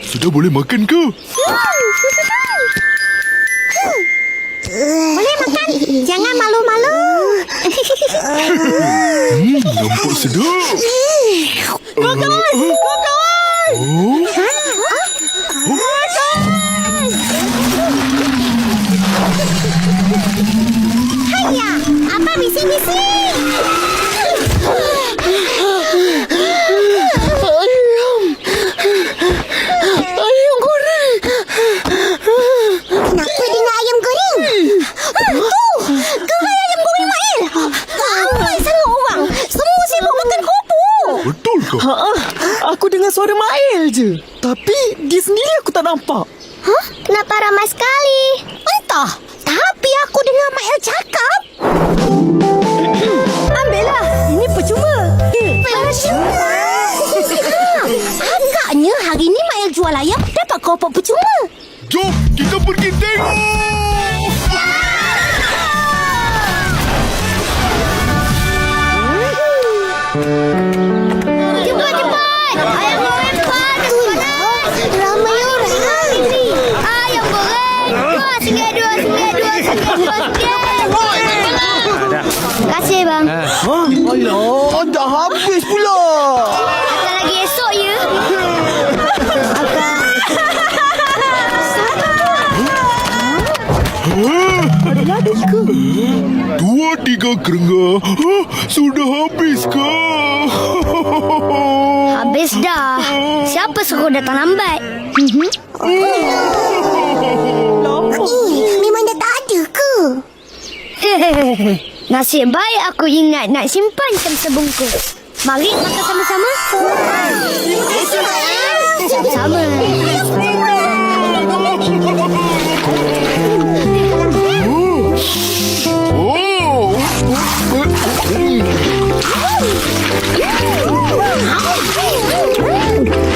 Sudah boleh makan ke? Boleh makan. Jangan malu-malu. Nampak sedap. Kokoy! Haiya, apa bising-bising? Ayam goreng. Kenapa dengan ayam goreng? Tu, gerai ayam goreng Mail. Ramai sangat orang. Semua sibuk makan kerupuk. Betul ke? Aku dengar suara Mail je. Tapi dia sendiri aku tak nampak. Hah? Kenapa ramai sekali? Entah. Tapi aku dengar Mail cakap. Ambillah. Ini percuma. Percuma. Agaknya hari ni Mail jual ayam dapat kerupuk percuma. Jom, kita pergi tengok. Cepat. Ayam goreng panas. Ramai orang. Ayam goreng. Singgah dua. Terima kasih bang. Alah, dah habis pula. Akan lagi esok ya. Ada lagi ke? 2-3 kerengah. Sudah habis ke? Habis dah. Siapa suruh datang lambat? Memang dah tak ada ke? Nasib baik aku ingat nak simpankan sebungkus. Mari makan sama-sama. Sama-sama.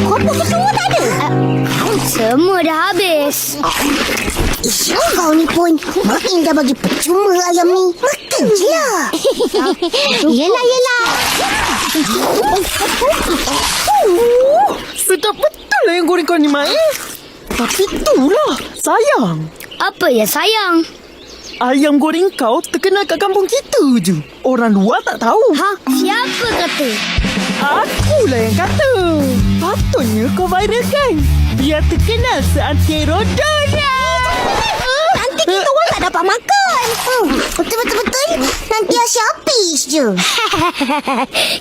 Kerupuk semua tak ada? Semua dah habis. Kau ni pun makin dah bagi percuma ayam ni. Makan je lah. Yelah. Sedap betul lah yang goreng kau ni, Mail. Tapi itulah sayang. Apa ya sayang? Ayam goreng kau terkenal kat kampung kita je. Orang luar tak tahu. Ha? Siapa kata? Akulah yang kata. Patutnya kau viralkan. Biar terkenal seantero dunia. Nanti kita orang tak dapat makan. Betul. Nanti Asyik habis je.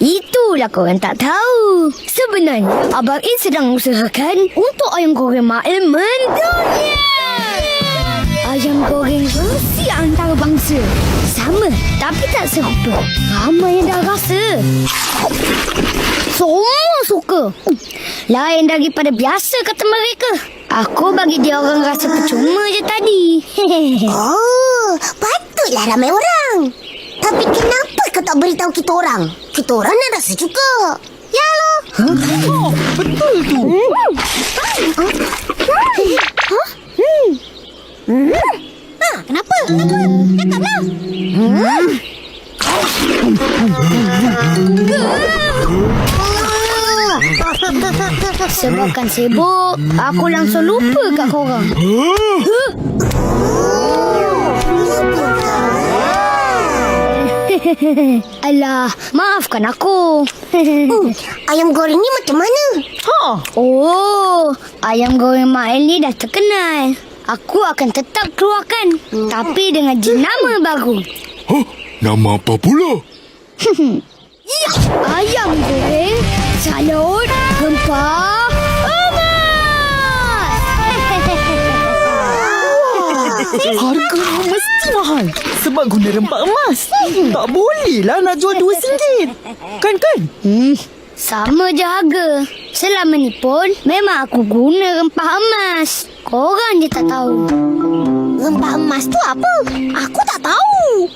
Itulah korang tak tahu. Sebenarnya Abang In sedang usahakan untuk ayam goreng Mail mendunia. Ayam goreng versi antarabangsa. Sama tapi tak serupa. Ramai yang dah rasa. Semua suka. Lain daripada biasa kata mereka. Aku bagi dia orang rasa percuma je tadi. Oh, patutlah ramai orang. Tapi kenapa kau tak beritahu kita orang? Kita orang nak rasa juga. Ya lo. Oh, betul tu. Kenapa? Cakaplah. Sebabkan sibuk, aku langsung lupa kat korang. Alah, maafkan aku. Ayam goreng ni macam mana? Oh, ayam goreng Mail ni dah terkenal. Aku akan tetap keluarkan, tapi dengan jenama baru. Nama apa pula? Ayam goreng salut rempah emas. Harga mesti mahal sebab guna rempah emas. Tak bolehlah nak jual RM2. Kan? Sama je harga. Selama ni pun memang aku guna rempah emas. Korang je tak tahu. Rempah emas tu apa? Aku tak tahu.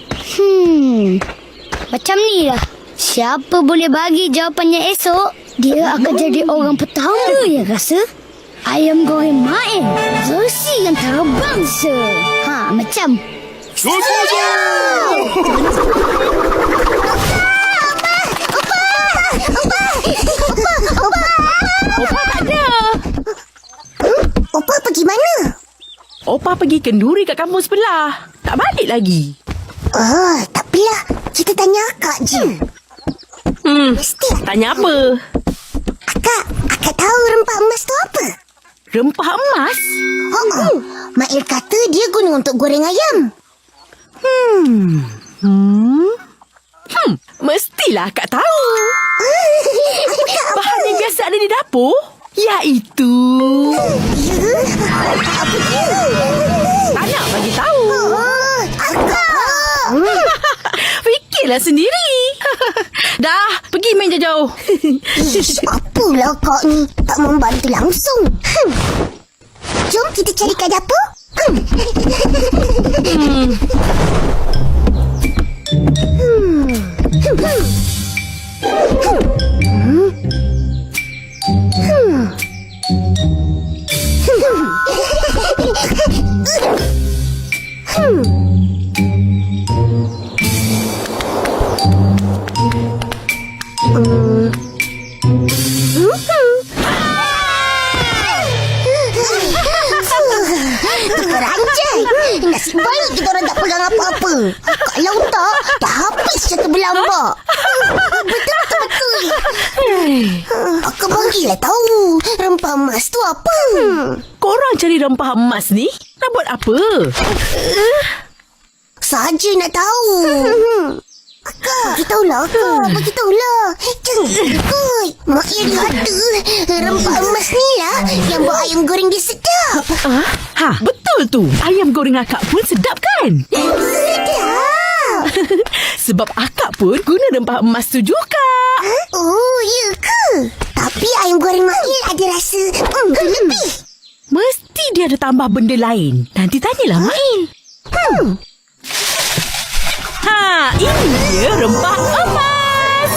Macam ni lah. Siapa boleh bagi jawapannya esok, dia akan jadi orang pertama yang rasa ayam goreng Mail versi antarabangsa. Macam Setuju! Papa pergi kenduri kat kampung sebelah. Tak balik lagi. Tak apalah. Kita tanya akak je. Mesti. Tanya apa? Akak tahu rempah emas tu apa? Rempah emas? Mail kata dia guna untuk goreng ayam. Mestilah akak tahu. Bahan yang biasa ada di dapur, iaitu... Apa dia? Tak nak bagi tahu. Akak. Fikirlah sendiri. Dah, pergi main jauh-jauh. Apalah kak ni, tak membantu langsung. Jom kita cari kat dapur. Teranjai. Nasib baik kita orang tak pegang apa-apa. Kalau tak, dah habis satu belambak. Betul. Akak bagilah tahu rempah emas tu apa. Korang cari rempah emas ni nak buat apa? Saja nak tahu. Akak, beritahulah akak. Beritahulah. Jangan ikut. Mak Iri kata rempah emas ni lah yang buat ayam goreng dia sedap. Betul tu. Ayam goreng akak pun sedap kan? Sedap. Sebab akak pun guna rempah emas tu juga. Oh, ya ke? Tapi ayam goreng Mak Ir ada rasa lebih. Mesti dia ada tambah benda lain. Nanti tanyalah Mak Ir. Ini dia rempah emas.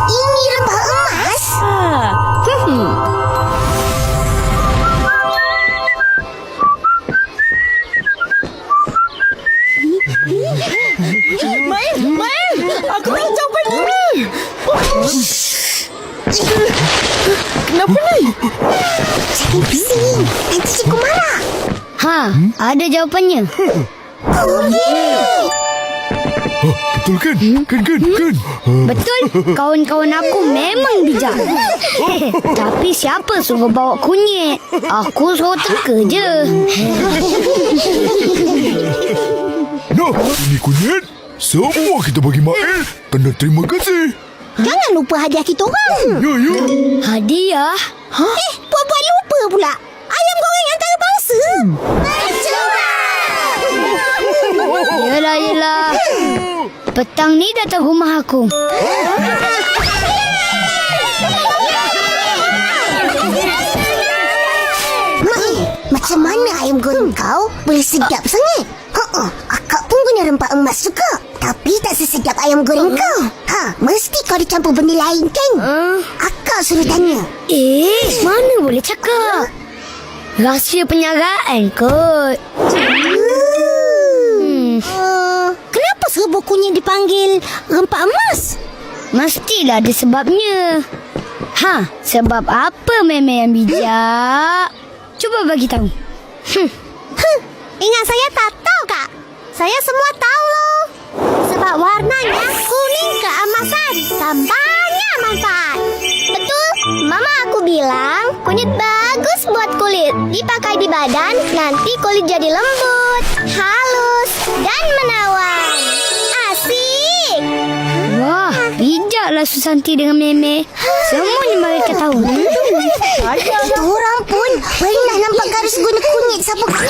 Ini rempah emas? Main. Aku tahu jawapan ni. Kenapa ni? Jangan bising. Nanti cikgu marah. Ada jawapannya. Betul kan? Kan? Betul, kawan-kawan aku memang bijak. Tapi siapa suruh bawa kunyit? Aku suruh teka je. Nah, ini kunyit. Semua kita bagi Mail. Tanda terima kasih. Jangan lupa hadiah kita orang. Ya. Hadiah? Buat-buat lupa pula. Ayam goreng antarabangsa. Yelah. Petang ni datang rumah aku. Macam mana ayam goreng kau boleh sedap sangat? Akak pun guna rempah emas juga. Tapi tak sesedap ayam goreng kau. Mesti kau dicampur benda lain kan? Akak suruh tanya. Mana boleh cakap? Rahsia penyagaan kot. Kenapa serbuk kunyit dipanggil rempah emas? Mestilah ada sebabnya. Sebab apa Meme yang bijak? Cuba bagi tahu. Ingat saya tak tahu kak. Saya semua tahu loh. Sebab warnanya kuning keemasan dan banyak manfaat. Betul. Mama aku bilang kunyit bagus buat kulit. Dipakai di badan, nanti kulit jadi lembut, halus dan menawan. Asik. Wah, bijaklah Susanti dengan Meme. Semuanya mereka tahu. Kita orang pun pernah nampak Garus guna kunyit sapu muka.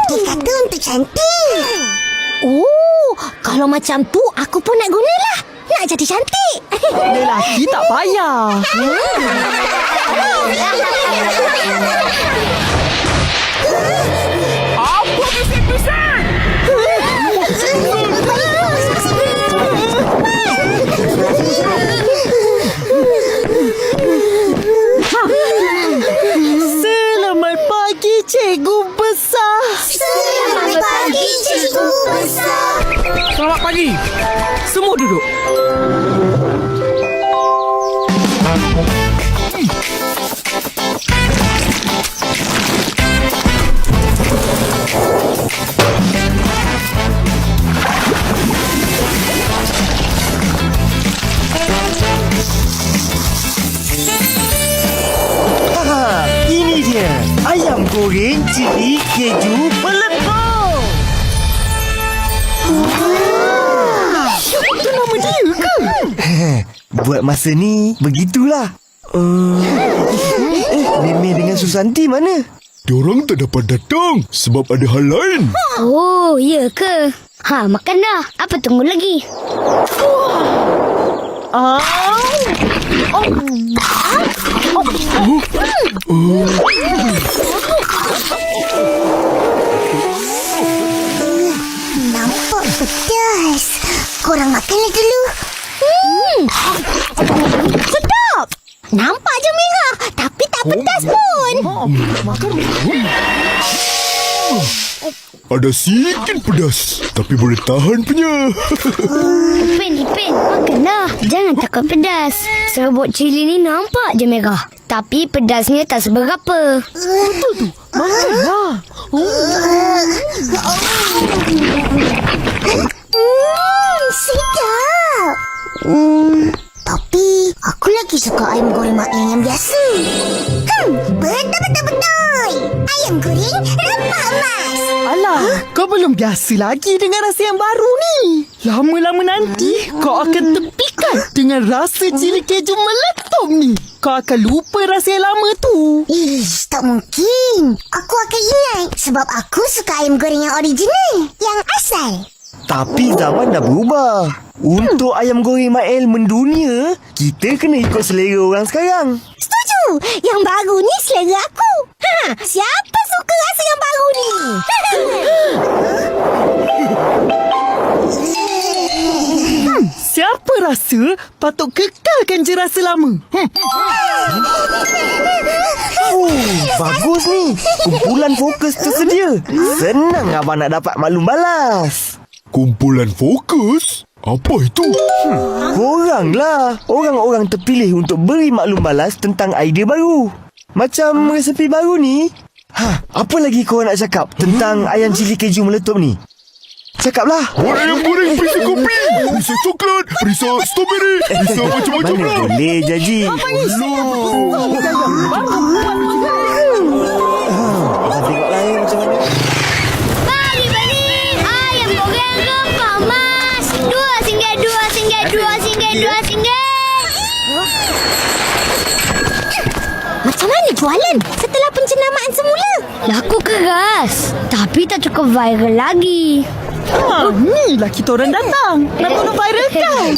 Dia kata untuk cantik. Oh, kalau macam tu aku pun nak gunalah. Nak jadi cantik. Lelaki tak payah. Apa bising-bising? Selamat pagi, cikgu besar. Selamat pagi, cikgu besar. Selamat pagi. Semua duduk. goreng cili keju meletup. Itu nama dia ke? Buat masa ni, begitulah. Meme dengan Susanti mana? Diorang tak dapat datang sebab ada hal lain. Oh, ya ke? Makan dah. Apa tunggu lagi? Nampak pedas. Korang makanlah dulu. Sedap. Nampak je merah, tapi tak pedas pun. Ada sikit pedas, tapi boleh tahan punya. Ipin, makan dah. Jangan takut pedas. Serbuk cili ni nampak je merah, tapi pedasnya tak seberapa. Makanlah. Sedap. Tapi aku lagi suka ayam goreng mak yang biasa. Betul-betul. Ayam goreng rempah emas. Alah, kau belum biasa lagi dengan rasa yang baru ni. Lama-lama nanti, kau akan tepikan dengan rasa cili keju meletup ni. Kau akan lupa rasa yang lama tu. Ish, tak mungkin. Aku akan ingat sebab aku suka ayam goreng yang original, yang asal. Tapi zaman dah berubah. Untuk ayam goreng Mael mendunia, kita kena ikut selera orang sekarang. Setuju. Yang baru ni selera aku. Siapa suka rasa yang baru ni? Siapa rasa patut kekalkan je rasa lama. Bagus ni. Kumpulan fokus tersedia. Senang abang nak dapat maklum balas. Kumpulan fokus? Apa itu? Korang lah. Orang-orang terpilih untuk beri maklum balas tentang idea baru. Macam resepi baru ni. Apa lagi korang nak cakap tentang ayam cili keju meletup ni? Cakaplah. Buat ayam goreng perisa kopi, perisa coklat, perisa strawberry, perisa macam-macam Mana lah. boleh Jaji. Abang tengoklah macam mana. Bali. Ayam goreng rempah emas. RM2. Macam mana jualan setelah pencenamaan semula? Laku keras, tapi tak cukup viral lagi. Ni lah kita orang datang. Nak tolong viralkan.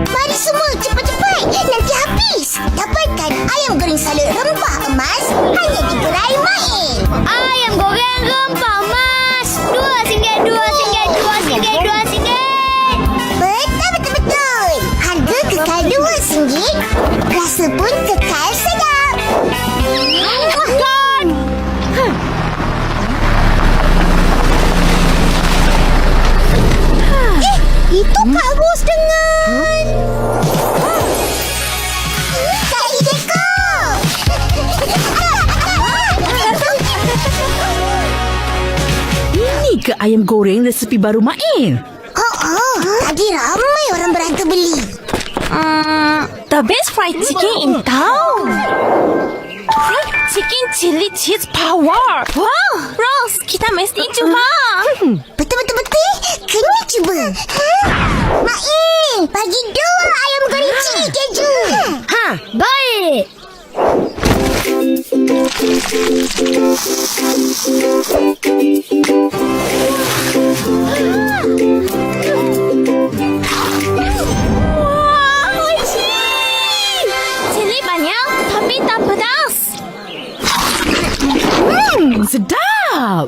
Mari semua cepat-cepat, nanti habis. Dapatkan ayam goreng salut rempah emas hanya di gerai Mael. Ayam goreng rempah emas. RM2. Betul. Harga kekal RM2. Rasa pun kekal sedap. Makan. Itu Kak Ros dengan Kak Hideko. Ini ke ayam goreng resepi baru Mael? Tadi ramai orang beratur beli. The best fried chicken in town. Fried chicken chili cheese power. Wow, Rose, kita mesti cuba. Betul. Kena cuba. Mael, bagi 2 ayam goreng cili keju. Baik. Chili banyak tapi tak pedas. Sedap.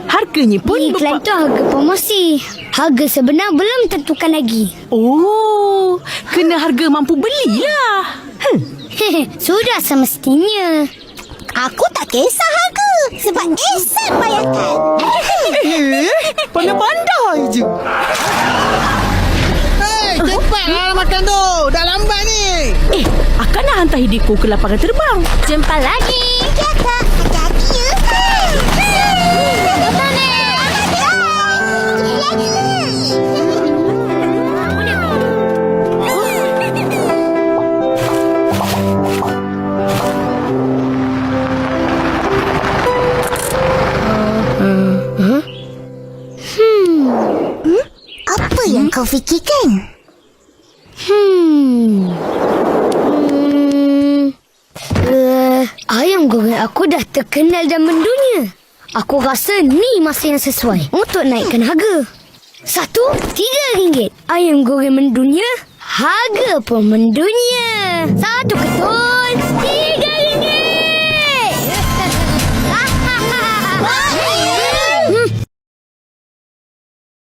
Harganya pun Iklan tu harga promosi. Harga sebenar belum tentukan lagi. Oh, kena harga mampu belilah. Sudah semestinya. Aku tak kisah harga sebab Ehsan bayarkan. Pandai-pandai je. Cepatlah makan tu. Dah lambat ni. Akan nak hantar Hideko ke lapangan terbang. Jumpa lagi. Ya Kak, hati-hati ya. yang kau fikirkan? Ayam goreng aku dah terkenal dan mendunia. Aku rasa ni masa yang sesuai untuk naikkan harga. RM1, RM3. Ayam goreng mendunia, harga pun mendunia. Satu ketul.